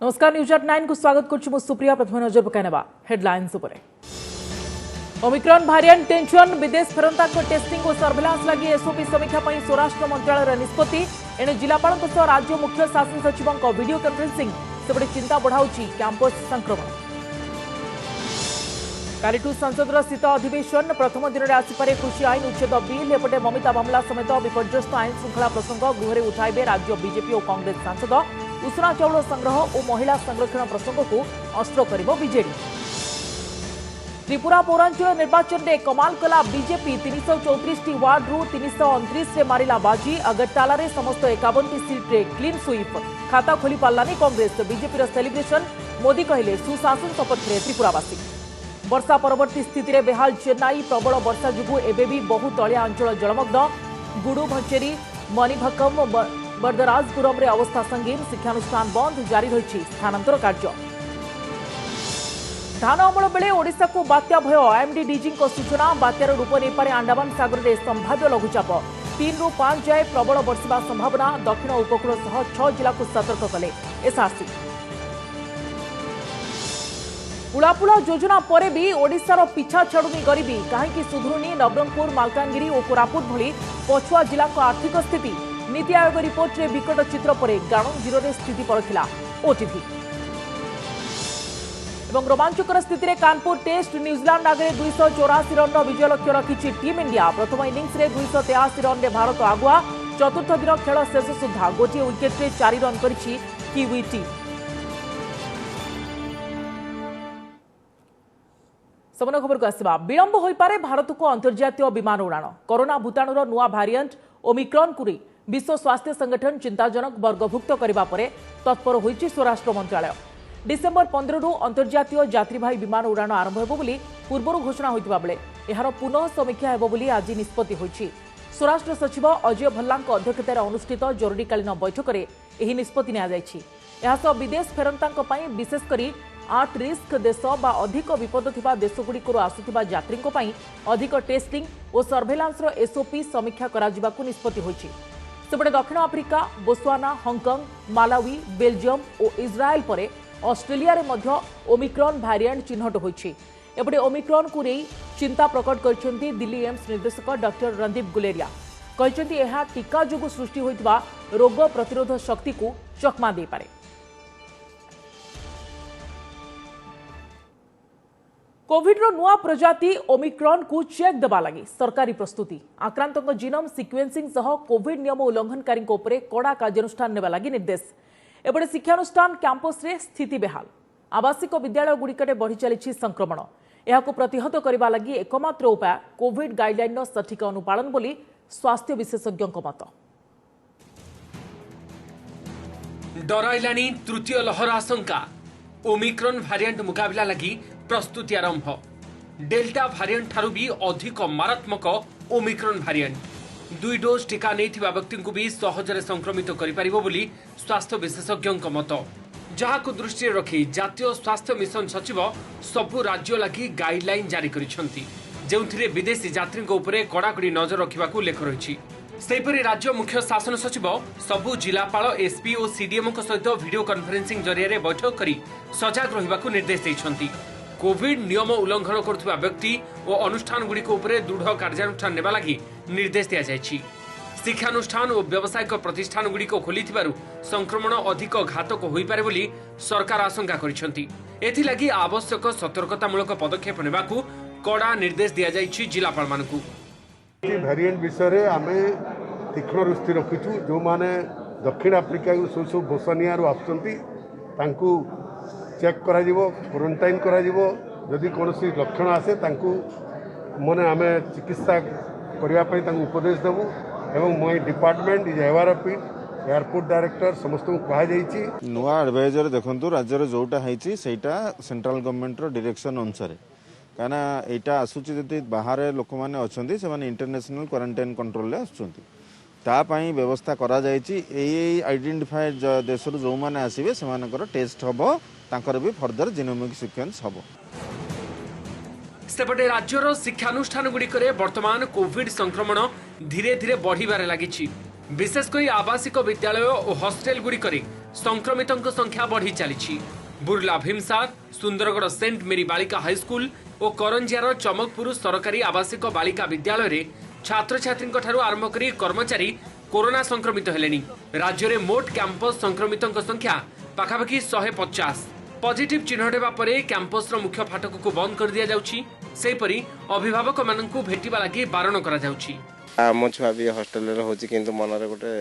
नमस्कार न्यूज 9 को स्वागत करुछु सुप्रिया। प्रथम नजर पकाइनेबा हेडलाइंस उपरे। ओमिक्रॉन भारिएंट टेंशन विदेश फेरंता को टेस्टिंग और सर्वेलांस लगी एसओपी समीक्षा पर स्वराष्ट्र मंत्रालय निष्पत्ति। एणे जिलापाल राज्य मुख्य शासन सचिवों वीडियो कॉन्फ्रेंसिंग सेपटे चिंता बढ़ाउछि कैंपस संक्रमण। कालिठू संसद शीत अधिवेशन प्रथम दिन में आसपे कृषि आईन उच्छेद बिल। एपटे ममिता मामला समेत विपर्यस्त आईन श्रृंखला प्रसंग गृह उठाइबे राज्य बीजेपी और कांग्रेस सांसद। उसना चाउल संग्रह और महिला संरक्षण प्रसंग को अस्त्र करिबो बीजेडी। त्रिपुरा पौरांचल निर्वाचन में कमाल कला बीजेपी 334 वार्ड रु 329 रे मारिला बाजी। अगरताला रे समस्त 51 सीट रे क्लीन स्वीप। खाता खोली पार्लानी कांग्रेस। बीजेपी सेलिब्रेशन मोदी कहले सुशासन शपथ रे त्रिपुरावासी। वर्षा परवर्ती स्थिति रे बेहाल चेन्नई। प्रबल वर्षा जुगु एबेबी बहु तलिया अंचल जलमग्न। गुडू भंचेरी मणिभक्कम बरदराजपुरम रे अवस्था संगीन। शिक्षानुष्ठान बंद जारी रही स्थानांतर कार्य। धान अमल बेले ओडिशा को बात्या भय। आईएमडी डीजी सूचना। बात्यार रूप नहीं पारे अंडमान सागर में संभाव्य लघुचाप। 3 ରୁ 5 जाए प्रबल वर्षा संभावना। दक्षिण उपकूल सह 6 जिला को सतर्क कले एसआरसी। उड़ापुला योजना पर भी ओडिशार पिछा छाड़ुनी गरीबी। कहीं सुधुनी नवरंगपुर मालकानगिरी और कोरापुट भली पछुआ जिला को आर्थिक स्थिति। नीति आयोग रिपोर्ट रे विकट चित्र पर ग्राउंड जीरो रे स्थिति परखिला ओटीवी। एवं रोमांचकर स्थिति रे कानपुर टेस्ट न्यूजीलैंड आगे 284 रन विजय लक्ष्य रखी टीम इंडिया। प्रथम इनिंग्स रे 283 रन रे भारत आगुआ। चतुर्थ दिन खेल शेष सुधा गोटे विकेट रे 4 रन करिछि किवी टीम। समान खबर को आसवा। विलंब हो पारे भारत को अंतर्जातीय विमान उड़ाण। कोरोना भूताणुर नुआ भारिएंट ओमिक्रॉन को विश्व स्वास्थ्य संगठन चिंताजनक वर्गभुक्त करने पर तत्पर होइछि स्वराष्ट्र मंत्रालय। डिसेम्बर 15 रु अंतर्जातीय यात्रीवाही विमान उड़ाण आरंभ हेबो बोली पूर्व घोषणा होइतिबा बेले एहार पुनः समीक्षा हेबो बोली आज निष्पत्ति होइछि। स्वराष्ट्र सचिव अजय भल्लांक अध्यक्षतार अनुष्ठित जरूरीकालीन बैठक में एही निष्पत्ति निया जायछि। एहा सह विदेश फेरंतांक पई विशेषकर 8 रिस्क देश बा अधिक विपद थिबा देशगुड़िक आसुथिबा यात्रींक पई अधिक टेस्टिंग और सर्वेलांस रो एसओपी समीक्षा करा जिबाकू निष्पत्ति होइछि। सेपटे दक्षिण Africa, Botswana, Hong Kong, Malawi, Belgium और इज्राएल परे ऑस्ट्रेलिया रे मध्य ओमिक्रॉन भारिएंट चिन्हट होइछि। एपटे ओमिक्रॉन को नहीं चिंता प्रकट करछन्ती दिल्ली एम्स निर्देशक डॉक्टर रणदीप गुलेरिया। कहछन्ती एहा टीका जोगु सृष्टि होइतबा रोग प्रतिरोध शक्ति को चकमा दे पारे। कोविड रो नुआ प्रजाति ओमिक्रॉन को चेक देबा लगी सरकारी प्रस्तुति। आक्रांतक जीनोम सिक्वेन्सिंग सह कोविड नियम उल्लंघनकारी उपरे कड़ा कार्यानुष्ठान नेबा लगी निर्देश। एपटे शिक्षानुष्ठान कैंपस रे स्थिति बेहाल। आवासिक विद्यालय गुड़िकटे बढ़ी चली संक्रमण। यहां प्रतिहत करने लगी एकमात्र उपाय कोविड गाइडलाइन सठिक अनुपालन बोली स्वास्थ्य विशेषज्ञों मत। डराइलानी तृतीय लहर आशंका। ओमिक्रॉन भारिएंट मुकाबला लगी प्रस्तुति आरंभ। डेल्टा भारिएंट ठारू भी अधिक मारात्मक ओमिक्रॉन भारिएंट। 2 डोज टीका नहीं व्यक्ति को भी सहजरे संक्रमित करि बोली स्वास्थ्य विशेषज्ञों मत। जहां को दृष्टि रखी जातीय स्वास्थ्य मिशन सचिव सबु राज्य लगी गाइडलाइन जारी करिसेंती, जेउथिरे विदेशी यात्री उपरे कड़ाकड़ी नजर रखिबाकू लेख रही। सेहीपरि राज्य मुख्य शासन सचिव सबु जिलापाल, एसपी और सीडीएमओ सहित वीडियो कॉन्फ्रेंसिंग जरिए बैठक करी सजग रहिबाकू निर्देश दैछंती। कोविड नियम उल्लंघन करुवा व्यक्ति और अनुष्ठान गुड़िक उपरे दृढ़ कार्यानुष्ठान नेबा लगी निर्देश दिया जायछि। शिक्षानुष्ठान और व्यावसायिक प्रतिष्ठान गुड़िक खोलिथिबारु संक्रमण अधिक घातक होई पारे बोली सरकार आशंका करिसेंती। एथिलागि आवश्यक सतर्कतामूलक पदक्षेप नेबाकू कड़ा निर्देश दिया जायछि जिलापाल मानकू। वेरिएंट विषय रे आमे तीक्ष्ण दृष्टि रखिछु। जो माने दक्षिण आफ्रिका सब बोसनिया आसुचंती तांकू चेक करा जिवो, क्वारंटाइन करा जिवो। जदि कोनोसी लक्षण आसे तांकू माने आमे चिकित्सा करिया पई तांकू उपदेश देबु। एवं मोई department is ever of it airport director समस्त को कहा जाइछि। नुआ एडवाइजर देखंतु राज्य रे जोटा हाइछि सेटा सेंट्रल गवर्नमेंट रो डायरेक्शन अनुसार काना एटा आसुछि जति बाहर लोक माने अछंती से माने इंटरनेशनल क्वारंटाइन कंट्रोल ले आसुचंती ता पई व्यवस्था करा जाइछि। एई आइडेंटिफाइड देश रो जो माने आसीबे से मानकर टेस्ट हबो, तांकर भी फर्दर जीनोमिक सिक्वेंस हबो। सेपटे राज्यर शिक्षानुष्ठान गुड़िकरे वर्तमान कोविड संक्रमण धीरे धीरे बढ़िबारे लागिछि। विशेषकर आवासिक विद्यालय और हॉस्टेल गुड़िकरे संक्रमितों संख्या बढ़ी चली। बुर्ला भीमसार, सुंदरगढ़ सेंट मेरी बालिका हाईस्कूल और करंजियार चमकपुर सरकारी आवासिक बालिका विद्यालय रे छात्र छात्री आरंभ कर कर्मचारी कोरोना संक्रमित हेलेनी। राज्य में मोट कैंपस संक्रमितों संख्या पाखापाखि 150। पॉजिटिव चिन्हट हेबा परे कैंपस मुख्य फाटक को बंद कर दिया जाउछि। सेहीपरि अभिभावक माननकु भेटिबा लागि बारण करा जाउछि। आम छुआ भी हॉस्टेल रोचे कि मन गोटे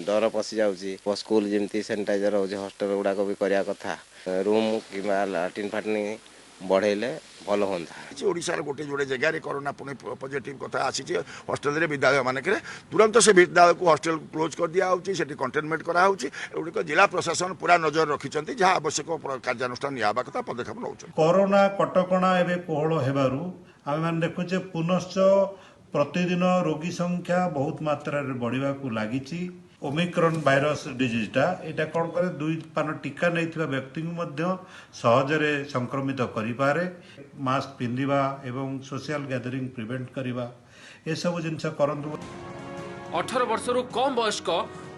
डर पशि जाऊँगी। स्कूल जमी सानिटाइजर हो हॉस्टेल गुड़ाक भी करने कथा रूम कि लाट्रिन फाट्रिन बढ़ेले भल हाँ। ओडार गोटे जोड़े जगह कोरोना पुणी पॉजिटिव कथा आसी हॉस्टेल विद्यालय मानक तुरंत से विद्यालय को हॉस्टेल क्लोज कर दिखाई से कंटेनमेंट कराऊँगी। जिला प्रशासन पूरा नजर रखिंट जहाँ आवश्यक कार्यानुष्ठान निया कथा पदक्षेप नौ। कोरोना कटकणा एवं कोहल हेबारु आमे मान देखुचे पुनश्च प्रतिदिन रोगी संख्या बहुत मात्रा रे बढ़िबा को लागिची। ओमिक्रॉन वायरस डिजीजटा एटा कौन करे दुई पान टीका नहीं व्यक्ति को मध्य सहजरे संक्रमित करि पारे। मास्क पिंधिबा एवं सोशल गैदरिंग प्रिवेंट करिबा ए सब जिनस करंतु। 18 वर्षरू कम वयस्क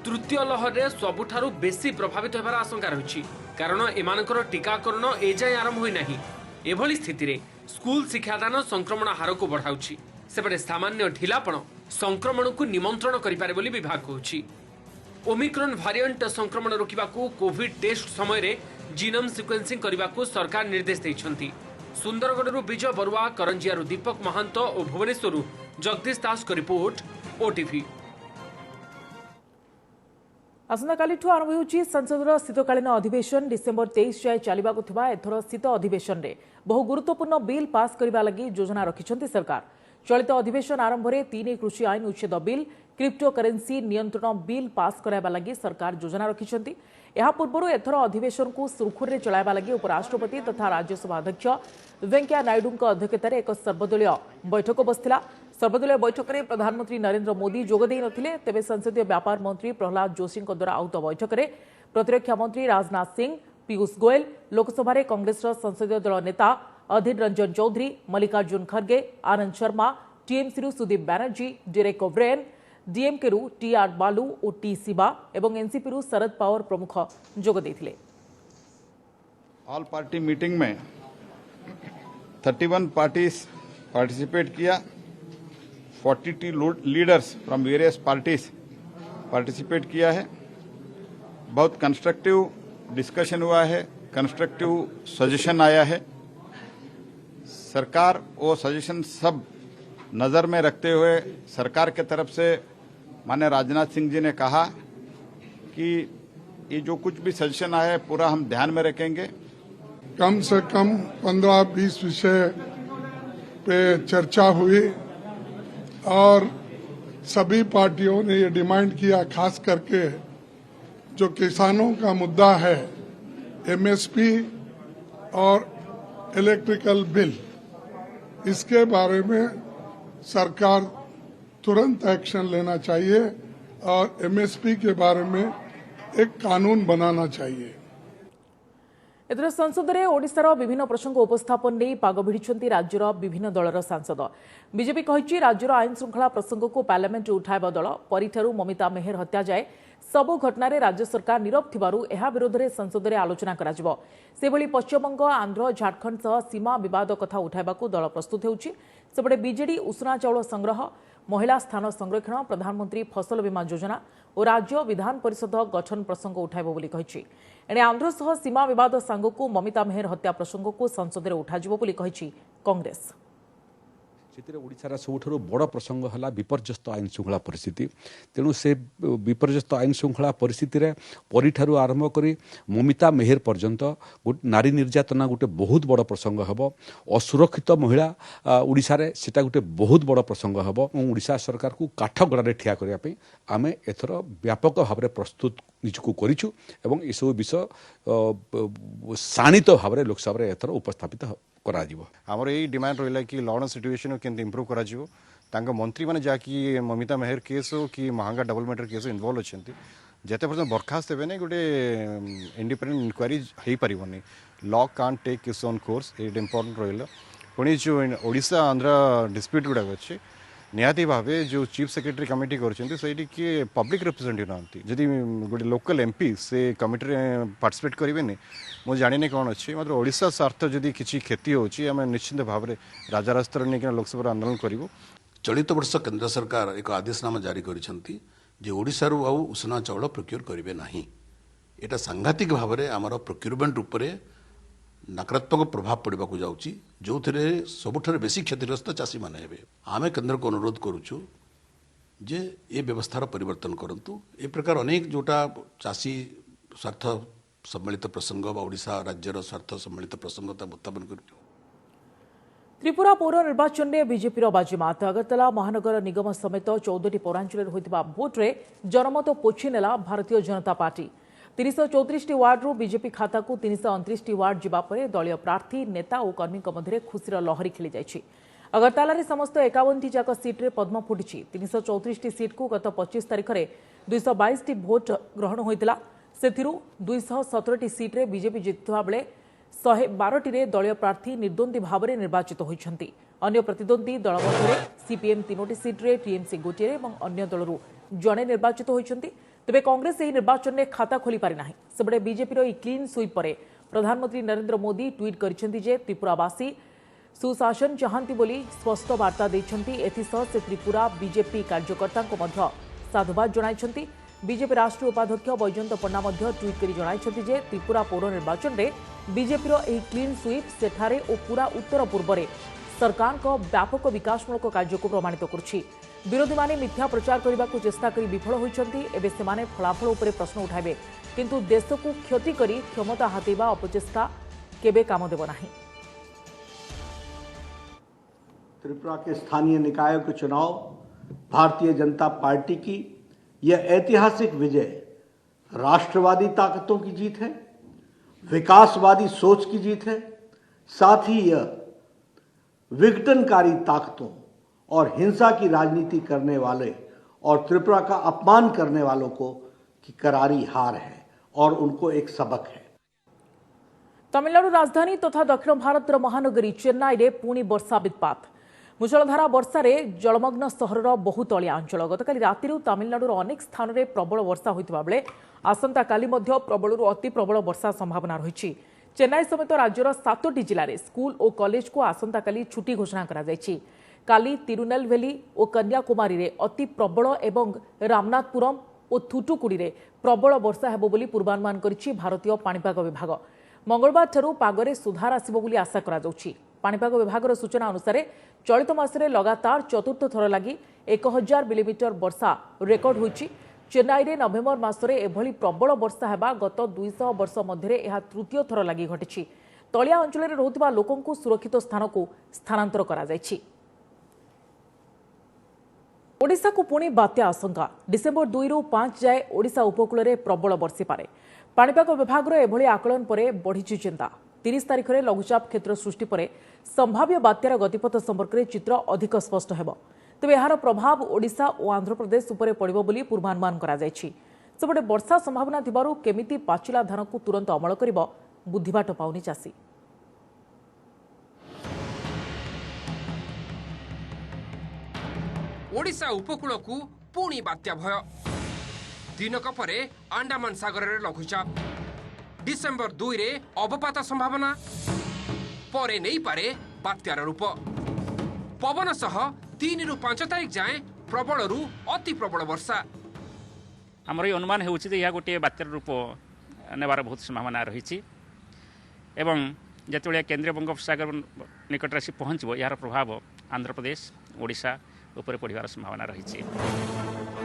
तृतीय लहर रे सबुठारु बेसी प्रभावित होबार आशंका रही। कारण एमानकर टीकाकरण एजाए आरंभ होई नाही। एभली स्थिति रे स्कूल शिक्षादान संक्रमण हार को बढ़ाउछि। सेपटे सामान्य ढिलापण संक्रमण को निमंत्रण करिपारे बोली विभाग कहछि। ओमिक्रॉन भारिएंट संक्रमण रोकिबाकू कोविड टेस्ट समय रे जीनोम सिक्वेंसिंग करिबाकू सरकार निर्देश दैछंती। सुंदरगढ़ विजय बरुआ, करंजियारू दीपक महांत और भुवनेश्वरू जगदीश दास को रिपोर्ट ओटीवी। आसंताकालिठू आरंभ होउछि संसदर शीतकालीन अधिवेशन। डिसेम्बर 23 जाए चलिबाकू थिबा एथर शीत अधिवेशन रे बहु गुरुत्वपूर्ण बिल पास करबा लागि योजना रखिछंती सरकार। चलित अधिवेशन आरंभ में 3 कृषि आईन उच्छेद बिल, क्रिप्टो करेन्सी नियंत्रण बिल पास कराइबा लागि सरकार योजना रखिछंती। एहा पूर्व एथर अधिवेशन को सुरखुर चलाइबा लागि उपराष्ट्रपति तथा राज्यसभा अध्यक्ष वेंकैया नायडू अध्यक्षतार एक सर्वदलीय बैठक बसिथिला। सर्वदलीय बैठक में प्रधानमंत्री नरेंद्र मोदी जोगदेई नथिले। तेबे संसदीय व्यापार मंत्री प्रहलाद जोशी द्वारा आहुत बैठक में प्रतिरक्षा मंत्री राजनाथ सिंह, पीयूष गोयल, लोकसभा कांग्रेस संसदीय दल नेता अधीर रंजन चौधरी, मल्लिकार्जुन खड़गे, Anand Sharma, TMC Sudip Banerjee, Derek O'Brien, DMK T R Baalu और टी शिवा एवं एनसीपी शरद पवार प्रमुख जोगदेइथिले। ऑल पार्टी मीटिंग में 31 पार्टीज पार्टिसिपेट किया। 42 leaders from various parties participate किया है। बहुत कंस्ट्रक्टिव डिस्कशन हुआ है, कंस्ट्रक्टिव सजेशन आया है। सरकार वो सजेशन सब नज़र में रखते हुए सरकार के तरफ से माननीय राजनाथ सिंह जी ने कहा कि ये जो कुछ भी सजेशन आया है पूरा हम ध्यान में रखेंगे। कम से कम 15-20 विषय पे चर्चा हुई और सभी पार्टियों ने ये डिमांड किया, खास करके जो किसानों का मुद्दा है एमएसपी और इलेक्ट्रिकल बिल, इसके बारे में सरकार तुरंत एक्शन लेना चाहिए और एमएसपी के बारे में एक कानून बनाना चाहिए। एथर संसद में ओडिशार विभिन्न प्रसंग उपस्थापन नहीं पाग भिड़ी राज्यर विभिन्न दलर सांसद। बीजेपी कही राज्यर आईन श्रृंखला प्रसंग को पार्लियामेंट उठाइबा दल परिठारू ममिता मेहर हत्या जाए सबु घटना राज्य सरकार नीरव थिबारु एहा विरोध में संसद में आलोचना कराजिबो। सेभली पश्चिमबंग, आंध्र, झारखंड सह सीमा विवाद कथा उठाइबाकू दल प्रस्तुत होउछि। सेपटे बीजेडी उषुना चाउल संग्रह, महिला स्थान संरक्षण, प्रधानमंत्री फसल बीमा योजना और राज्य विधान परिषद गठन प्रसंग उठाइबो बोली कहिछि। एणे आंध्र सह सीमा विवाद सांगकू ममिता मेहर हत्या प्रसंग को संसद में उठाजिबो बोली कहिछि कांग्रेस। ओडिशार सबुठारु बड़ प्रसंग है विपर्यस्त आईन श्रृंखला परिस्थिति। तेणु से विपर्यस्त आईन श्रृंखला परिस्थिति रे परिठारु आरंभ करी ममिता मेहर पर्यंत नारी निर्यातना गोटे बहुत बड़ प्रसंग हम। असुरक्षित महिला ओडिशा रे सेटा गोटे बहुत बड़ प्रसंग हम। ओडिशा सरकार को काठगड़ारे ठिया करिया पे आमे एथर व्यापक भाव में प्रस्तुत निजको करिछु एवं ए सब विषय शाणित भाव में लोकसभा एथर उपस्थापित करा जीवो। हमर यही डिमांड रहिला कि लॉ एंड सिचुएशन केंत इंप्रूव करा जीवो। तांका मंत्री माने जाकी ममिता मेहर केस हो कि महंगा डबल मैटर केस इन्वॉल्व अछंती जेते पर्यंत बरखास्त हेबे नै गोटे इंडिपेंडेंट इंक्वायरी हेई परिबोनी। Law can't take its own course, it important रहिला। पुणी जो ओडिशा आंध्र डिस्प्यूट गुडा अछि निहाती भावे जो चीफ सेक्रेटरी कमिटी करछन्ती किए पब्लिक रिप्रेजेंटेटिव नांती जदि गोटे लोकल एमपी से कमिटी पार्टिसिपेट करेंगे मुझे जानी कौन अच्छी मात्र ओडिशा स्वार्थ जदि किसी क्षति होची आम निश्चित भाव में राजराज स्तर नहीं लोकसभा आंदोलन करूँ। चलित वर्ष केंद्र सरकार एक आदेशनामा जारी करिसेंती जे ओडिशारू आउ उषना चाउल प्रोक्योर करिवे नाही। एटा सांघातिक भाव में आमर प्रोक्योरमेंट उपरे नकारात्मक प्रभाव पड़वा जाऊँगी जो थे सबुठ बेसी क्षतिग्रस्त चाषी मैंने हे आम केन्द्र को अनुरोध करुचु जे ये व्यवस्थार परिवर्तन करंतु। ए प्रकार अनेक जोटा चाषी स्वार्थ सम्मिलित प्रसंग ओडिशा राज्यर स्वार्थ सम्मिलित प्रसंग उत्थापन कर। त्रिपुरा पौर निर्वाचन में बीजेपी बाजीमात अगरतला महानगर निगम समेत 14टी पौरांचल होता भोट्रे जनमत पोछि नेला भारतीय जनता पार्टी। 334 वार्डरू बीजेपी खाता को 329 वार्ड जावापर दलीय प्रार्थी नेता और कर्मी मध्य खुशीर लहरी खेली जाइछि। अगरतला रे समस्त 51टी जाक सीट्रे पद्म फुटिछि। 334 सीट को गत 25 तारिख में 222 भोट ग्रहण होइतिला। सेथिरु 217 सीट्रे बीजेपी जितुवा बेले 112 रे दलीय प्रार्थी निर्द्वंदी भाव में निर्वाचित होइछन्ति। अन्य प्रतिद्वंदी दल मध्य सीपीएम 3टी सीट्रे टीएमसी गोटे और अन्य दलरू जड़े निर्वाचित होइछन्ति। तेबे कांग्रेस ଏହି निर्वाचन में खाता खोली पारि नाही। सेबडे बीजेपी रो क्लीन स्वीप पर प्रधानमंत्री नरेंद्र मोदी ट्वीट करिसेंति जे त्रिपुरावासी सुशासन चाहंती बोली स्पष्ट वार्ता दैछन्ति। एथिसह से त्रिपुरा बीजेपी कार्यकर्ता को मध्य साधुवाद जणाइछन्ति। बीजेपी राष्ट्रीय उपाध्यक्ष बैजयंत पन्ना मध्य ट्वीट करी जणाइछन्ति जे त्रिपुरा पौर निर्वाचन में बीजेपी रो ଏହି क्लीन स्वीप सेठारे और पूरा उत्तर पूर्व में सरकार को व्यापक विकासमूलक कार्य को प्रमाणित करुछि। विरोधी माने मिथ्या प्रचार करने को चेष्टा करी विफल होइछन्ति। एबे सेमाने फलाफल उपरे प्रश्न उठाइबे किंतु देश को क्षति करी क्षमता हातेबा अपचेष्टा केबे काम देबो नाही। त्रिपुरा के स्थानीय निकायों के चुनाव भारतीय जनता पार्टी की यह ऐतिहासिक विजय राष्ट्रवादी ताकतों की जीत है, विकासवादी सोच की जीत है। साथ ही यह विघटनकारी ताकतों और हिंसा की राजनीति करने वाले और त्रिपुरा का अपमान करने वालों को की करारी हार है और उनको एक सबक है। तमिलनाडु राजधानी तथा दक्षिण भारत महानगरी चेन्नई रे पुणी वर्षा वित्पात। मुसलधारा वर्षा रे जलमग्न सहर बहु तलिया अंचल गतकाली रातिरु तमिलनाडुर अनेक स्थान में प्रबल वर्षा होइतिबा बेले आसंता काली मध्य प्रबलरु अति प्रबल वर्षा संभावना रही। चेन्नई समेत राज्यर 7टी जिले में स्कूल और कॉलेज को आसंता काली छुट्टी घोषणा करा जायछि। काली तिरुनेलवेली और कन्याकुमारी रे अति प्रबल एवं रामनाथपुरम और थुटुकुड़ी रे प्रबल वर्षा हेबो बोली पूर्वानुमान करिछि भारतीय पाणीपाग विभाग। मंगलबार ठारू पागरे सुधार आसिबो बोली आशा करा जाउछि। पाणीपाग विभागर सूचना अनुसार चलित मासरे लगातार चतुर्थ थर लगी 1000 मिलीमीटर वर्षा रेकर्ड होइछि। चेन्नई रे नवेम्बर मासरे एभली प्रबल वर्षा हेबा गत 200 वर्ष मध्य यह तृतीय थर लगी घटिछि। तलिया अंचल में रहुथिबा लोकंकु सुरक्षित स्थान को स्थानांतर करा जायछि। ओडिशा को पुणी बात्या आशंका। डिसेम्बर 2 रु 5 जाए ओडिशा उपकूल में प्रबल वर्षी पारे। पाणीपाग विभाग एभली आकलन पर बढ़ी चिंता। 30 तारिख में लघुचाप क्षेत्र सृष्टि पर संभाव्य बात्यार गतिपथ संपर्क में चित्र अधिक स्पष्ट हेब। तेबे यार प्रभाव ओडिशा और आंध्र प्रदेश उपरे पड़िबो बोली पूर्वानुमान करा जायछि। सेपटे वर्षा संभावना थिबारु केमिति पाचिला धान को तुरंत अमल करिबो बुद्धिबाट पाउनी चाषी। ओडिशा उपकूल को पुणी बात्या भय। दिनक परे अंडमान सागर रे लघुचाप। डिसेम्बर 2 रे अवपात संभावना परे नहीं पारे बात्यार रूप। पवन सह 3 रु 5 तारिख जाए प्रबल रु अति प्रबल वर्षा। आमर ये अनुमान हो गोटे बात्यार रूप नेबार बहुत संभावना रही एवं जिते केंद्रीय बंगोपसागर निकट आसी पहुँचब यार प्रभाव आंध्र प्रदेश ओडिशा उपरे पड़िबार संभावना रही।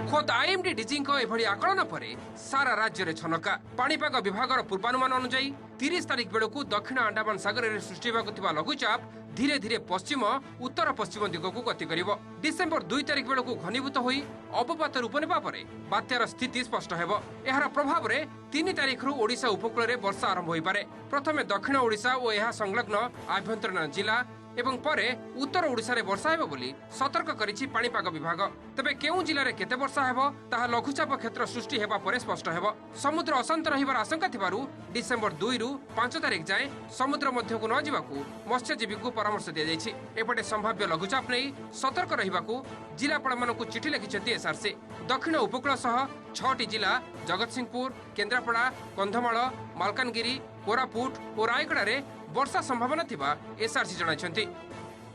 खोद आईएमडी डीजी एभली आकलन पर सारा राज्य में छनका। पाणीपाग विभाग पूर्वानुमान अनुसार 30 तारिख बेलू दक्षिण अंडमान सागर में सृष्टि लघुचाप धीरे धीरे पश्चिम उत्तर पश्चिम दिग को गति कर। डिसेम्बर 2 तारिख बेलू घनीभूत हो अवपात रूप नेबा परे बात्यार स्थिति स्पष्ट हेब। यार प्रभाव में 3 तारिख रु ओडिशा उपकूल में वर्षा आरंभ हो पारे। प्रथमे दक्षिण ओडिशा और यह संलग्न आभ्यंतरीण जिला एवं परे उत्तर ओडिशा रे वर्षा हेबो बोली सतर्क करिछि पाणीपाग विभाग। तबे केउ जिल्ला रे केते वर्षा हेबो ताहा लघुचाप क्षेत्र सृष्टि हेबा परे स्पष्ट हेबो। समुद्र अशांत रहिबार आशंका थिबारु डिसेंबर 2 रु 5 तारिख जाए समुद्र मध्य को न जिबाकू मत्स्यजीवी को परामर्श दिया जायछि। एपटे संभाव्य लघुचाप नै सतर्क रहिबाकू जिलापाल मानकू चिठी लिखिछन्ती एसआरसी। दक्षिण उपकूल सह 6टी जिला जगतसिंहपुर, केन्द्रापड़ा, कंधमाल, मालकानगिरी, कोरापुट और रायगड़ा रे वर्षा संभावना थिबा एसआरसी जणाइछन्ती।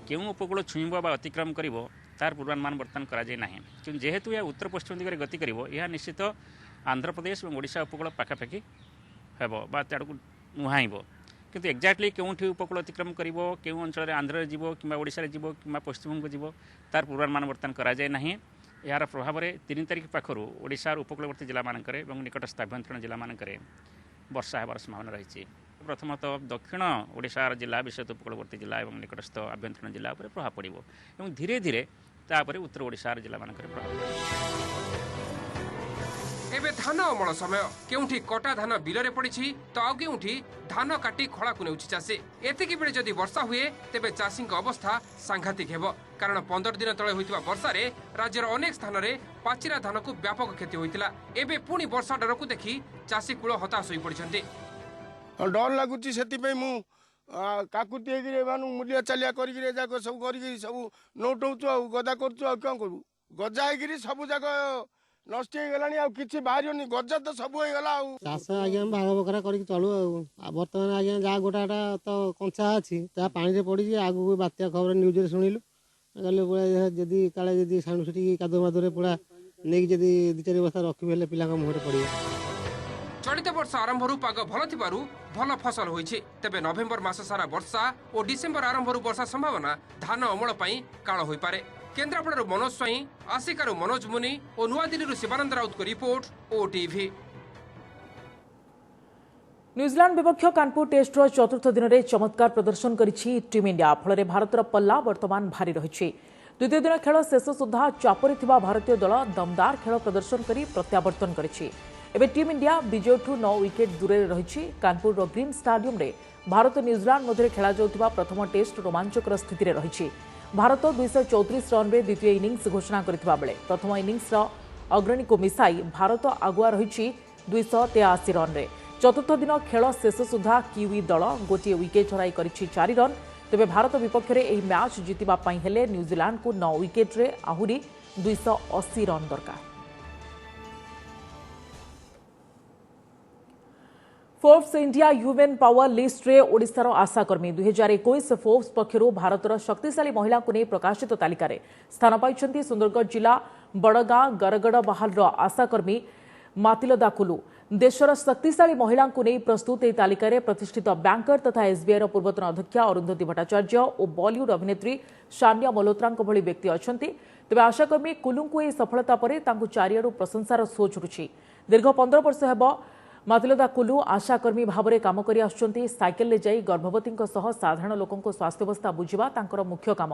केउं उपकूल छुईब बा अतिक्रम करिब तार पूर्वानुमान बर्तमान करा जाय नाही, कि जेहेतु यह उत्तर पश्चिम दिगरे गति करिब यह निश्चित आंध्र प्रदेश और ओडिशा उपकूल पाखापाखि हेबो बा ताडकू नुहाइब। किंतु एक्जाक्टली केउंठी उपकूल अतिक्रम करिब, केउं अंचल आंध्र जीव कि ओडिशा जीव कि पश्चिम को जीव तार पूर्वानुमान बर्तमान करा जाय नाही। यार प्रभाव में 3 तारिख पाखर ओडिशार उपकूलवर्ती जिला मानकरे एवं निकटस्थ आभ्यंतरीण जिला मानकरे वर्षा हेबार संभावना रही। प्रथमतः दक्षिण ओडिशार जिला विशेष उपकूलवर्ती जिला एवं निकटस्थ आभ्यंतरीण जिला उपर प्रभाव पड़िबो एवं धीरे धीरे तापर उत्तर ओडिशार जिला मानकरे प्रभाव पड़िबो। एबे धान अमल समय केउठी कटा धान बिलरे पड़िछि तो आउ केउठी धान काटी खळा को नेउछि चाषी। एतिकी बेले जदि वर्षा हुए तेबे चाषी अवस्था सांघातिक हेबो, कारण 15 दिन तळे होइतिबा वर्षा रे राज्यर अनेक स्थान रे पाचिरा धान को व्यापक क्षति होइतिला। एबे पुणी वर्षा डर को देखि चाषी कूल हताश होई पड़िछन्ती। डर लागुची सेतिपे मु काकुती हेगिरे मानु मूल्य चालिया करिगिरे जाको सब करिगिरी सब नोटौचु आ गदा करचु आ क्यों करू गजा हेगिरी सब जाको नष्ट हो गलानी आ किछि बाहरियोनी गजा तो सब हो गला आ चाष आज्ञा भाग बकरा करिक चलू आ वर्तमान आज्ञा जा गोटाटा तो कंचा अछि ता पानी रे पड़ी आगु बात्या खबर न्यूज रे सुनिलु गले पुरा जदी काले जदी साणु सिटी कादो मादरे पुरा नेक जदी 2-4 बस्ता रखि बेले पिला का मुहरे पड़ी। चलित वर्ष आरंभरू पाग भल थिबारु भल फसल होइछि। तेबे नवेम्बर मास सारा वर्षा और डिसेम्बर आरंभरू वर्षा संभावना धान अमल पई काळ होई पारे। केन्द्रापड़ारू मनोज स्वाई, आसिकारु मनोज मुनि और नुआदिल्ली शिवानंद राउत को रिपोर्ट ओटीवी। न्यूजीलैंड विपक्ष कानपुर टेस्टर चतुर्थ दिन में चमत्कार प्रदर्शन करिछि टीम इंडिया। फल भारतर पल्ला वर्तमान भारी रही। द्वितीय दिन खेल शेष सुधा चापरे थिबा भारतीय दल दमदार खेल प्रदर्शन करी प्रत्यावर्तन करिछि। एबे टीम इंडिया विजयठू 9 विकेट दूरे रही। कानपुर ग्रीन स्टाडियम रे भारत न्यूजीलैंड मध्य खेला जाउथिबा प्रथम टेस्ट रोमांचकर स्थिति रे रही। भारत 234 रन में द्वितीय इनिंग्स घोषणा करथिबा बेले प्रथम इनिंग्स अग्रणी को मिसाई भारत आगुआ रही 283 रन रे। चतुर्थ दिन खेल शेष सुधा किवी दल गोटे विकेट हराई करिछि 4 रन। तेबे भारत विपक्ष में यह मैच जितिबा पई हेले न्यूजीलैंड को 9 विकेट रे आहुरी 280 रन दरकार। Forbes India human power list रे ओडिशार आशाकर्मी 2021 फोर्ब्स पक्षरु भारतर शक्तिशाली महिला को नहीं प्रकाशित तालिका रे स्थान पाइछन्ती सुंदरगढ़ जिला बड़गां गरगड़ बहाल आशाकर्मी मातिलदा कुलू। देशर शक्तिशाली महिला को नहीं प्रस्तुत यह तालिका रे प्रतिष्ठित बैंकर तथा एसबीआई पूर्वतन अध्यक्षा अरुंधति भट्टाचार्य और बॉलीवुड अभिनेत्री शान्या मल्होत्रा भली व्यक्ति अछन्ती। तेबे आशाकर्मी कुलू को यह सफलता पर चारिआडु प्रशंसार सो छुटुछि। दीर्घ 15 वर्ष हेब मातिलदा कुलू आशाकर्मी भाव में काम कर साइकेल जाई गर्भवती साधारण लोकों स्वास्थ्यावस्था बुझा तांकर मुख्य काम।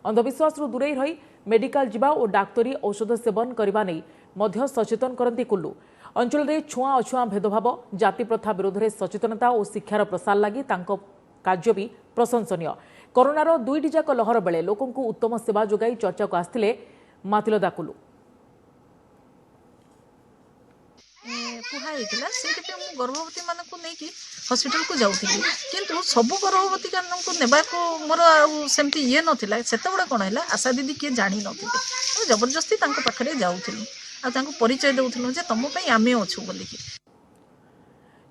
अंधविश्वास दूरे रही मेडिकल जिबा और डाक्तरी औषध सेवन करने नहीं मध्य सचेतन करती कुल्लू। अंचल में छुआ अछुआ भेदभाव जाति प्रथा विरोध में सचेतनता और शिक्षार प्रसार लगी कार्य भी प्रशंसनीय। कोरोनार 2टी जाक लहर बेले लोकों उत्तम सेवा जोगाई चर्चा को आसते मातिलदा कुल्लू। कुहाइला से गर्भवती मान को लेकिन हॉस्पिटल को जाऊँगी किंतु सबू गर्भवती को नेबा को मोर सेमती ये नाला से कौन है आशा दीदी किए जानी ना जबरदस्ती पाखे जाऊँ आ परिचय दूँ जे तुम आम अच्छू बोलिकी।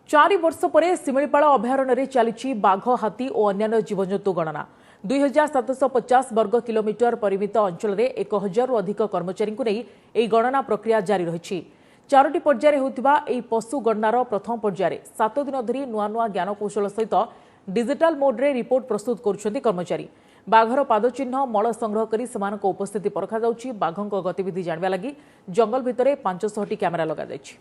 4 वर्ष पर सिमिलीपाल अभयारण्य चली बाघ हाथी और अन्य जीवजंतु गणना। 2750 वर्ग किलोमीटर परिमित अंचल में 1000 अधिक कर्मचारी को नहीं यह गणना प्रक्रिया जारी रही। 4टी पर्यायर होतिबा एई पशु गणनार प्रथम पर्यायर 7 दिन धरी नुआ नुआ ज्ञानकौशल सहित डिजिटाल मोड रे रिपोर्ट प्रस्तुत करुछन्ती कर्मचारी। बाघर पादचिन्ह मल संग्रह करी सेमानक उपस्थिति परखा जाउछि। बाघक गतिविधि जानिबा लागि जंगल भितरे 500टी कैमेरा लगा जाइछि।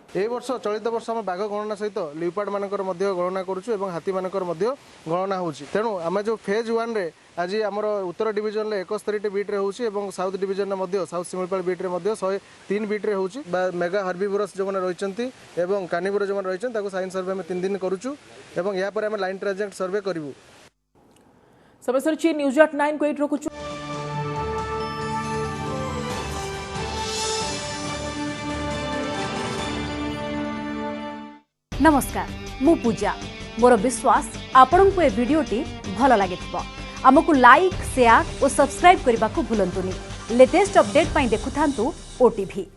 ए वर्ष चलित वर्ष आम बाघ गणना सहित लियोपार्ड मानकर गणना करुचु एवं हाथी मानकर गणना होची तेणु आम जो फेज 1 रे आज आमर उत्तर डिविजन 71 बीट रे होची एवं south division south Similipal beat रे 103 बीट रे होची मेगा हर्बिवोरस जो रही एवं कार्निवोरस जो रही साइंस सर्वे में 3 दिन करुचु एवं या पर आम लाइन ट्रांजेक्ट सर्वे करिवु। समय सर न्यूज 9 को एट रखुचु। नमस्कार मु पूजा मोर विश्वास आपण को ए वीडियोटी भल लगे आमको लाइक शेयर और सब्सक्राइब करने को भूलंतुनि लेटेस्ट अपडेट पाई देखुथांतु ओटीवी।